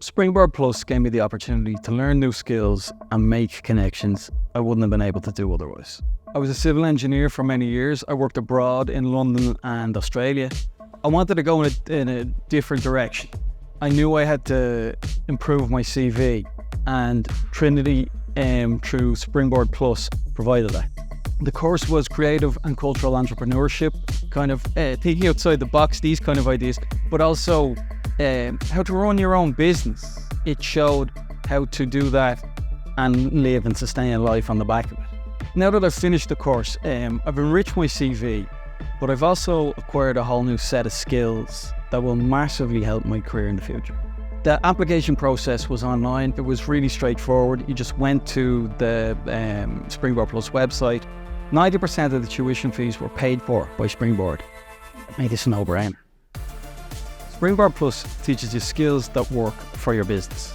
Springboard Plus gave me the opportunity to learn new skills and make connections I wouldn't have been able to do otherwise. I was a civil engineer for many years. I worked abroad in London and Australia. I wanted to go in a different direction. I knew I had to improve my CV, and Trinity through Springboard Plus provided that. The course was creative and cultural entrepreneurship, kind of thinking outside the box, these kind of ideas, but also how to run your own business. It showed how to do that and live and sustain a life on the back of it. Now that I've finished the course, I've enriched my CV, but I've also acquired a whole new set of skills that will massively help my career in the future. The application process was online. It was really straightforward. You just went to the Springboard Plus website. 90% of the tuition fees were paid for by Springboard. It made this a no-brainer. Springboard Plus teaches you skills that work for your business.